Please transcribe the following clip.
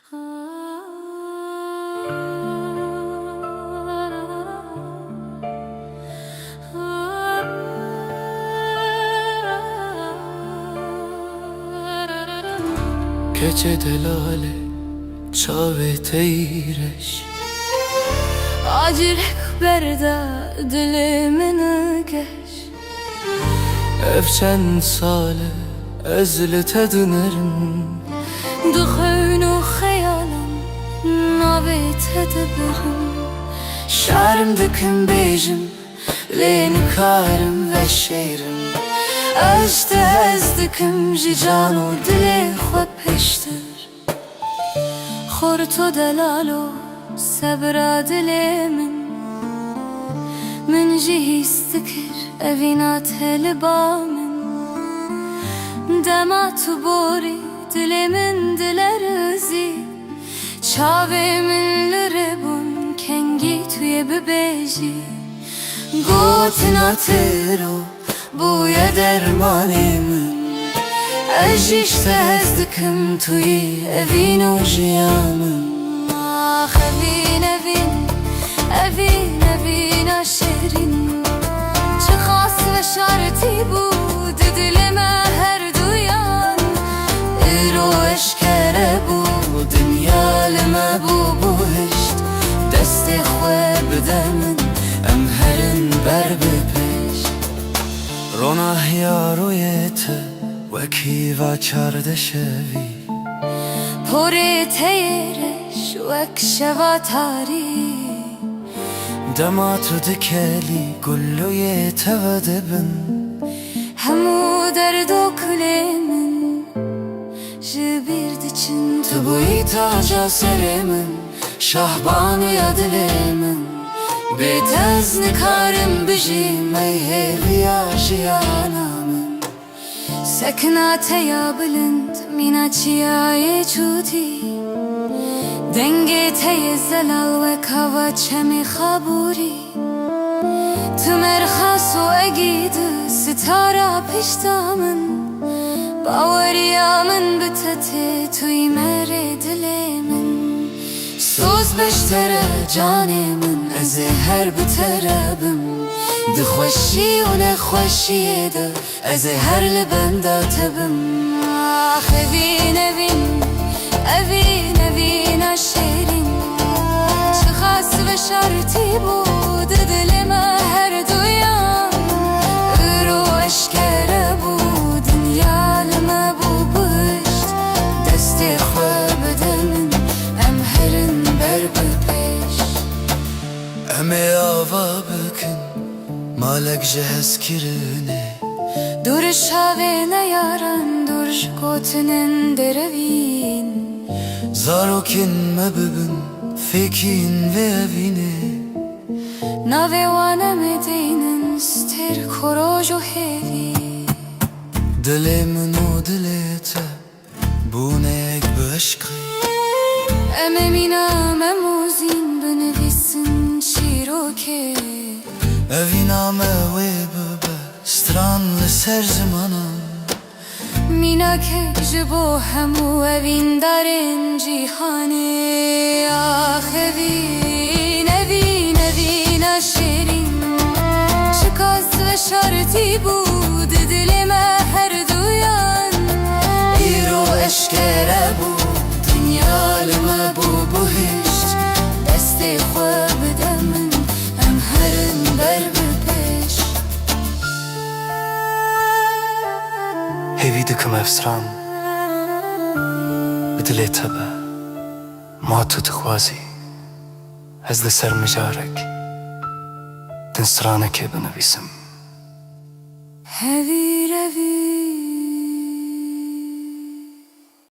Gecede lale çave teyreş Acilek berda dilimini geç Evçen sale ezli tednerin Duhuynu xeyalım nabit edibim Şarım dikim bejim Leni karım ve şehrim Özde ezdikim jicanu dili xwe peştir Xorto delalo sebra dilimin Min jî hîs dikir evîna telba min Dema tu borî dilê min dilerîzî Çavê min li rêbûn kengî tu yê bibêjî Gotina tero buya dermanî min Ez jî ji te hez dikim tuyî evîn û jiya min Ah evîn evîn evîn evîna şêrîn Çi xas ve şartî bû di dilê me her duyan îro eşkere bû dinya li me bû bihişt Destê xwe bide min em herin ber bi pêş Rona hyaroyê te wekî va çardeşevî Porê teyreş wek şeva tarî Dema tu dikelî gullûyê te ve dibin Hemû derdo kulê min ji bîr diçin Tu bûyî taca serê min şahbanûya dilê min Bê te ez nikarim bijîm ey hêviya jiyana min Sekna teya bilind mîna çiyayê çûtî Dengê teyê zelal wek hava çemê xaborî Tu merxas û egî di sitara pişta min Baweriya min bi te tê tuyî merê dilê min Soz beştere canê min ez ê her bi te re bim Di xweşî û nexweşiyê de ez ê her li benda te bim Ah evîn evîn evîn evîna şêrîn Çi xas ve şartî bû di dilê me her duyan îro eşkere bû dinya li me bû bihişt Destê xwe bide min em herin ber bi pêş Em ê ava bikin malek ji hezkirinê Dur şavê neyaran dur gotinin derevîn Zarokên me bibin fêkîn vê evînê Navê wan em ê deynin stêr koroj û hêvî Dilê min û dilê te bûne yek bi eşqî Em ê mîna memûzîn binivîsin çîrokê Evîna me wê bibe stran li ser zimanan Mînakek ji bo hemû evîndarên cîhanê Ah evîn evîn evîna şêrîn Çi qas ve şartî bû di dilê me her duyan îro eşkere bû dinya li me bû bihişt Destê xwe bide min em herin ber bi pêş Hêvî dikim efsran bi dilê te be Ma tu dixwazî ez li ser mijarek din stranekê binivîsim Hevîr hevîr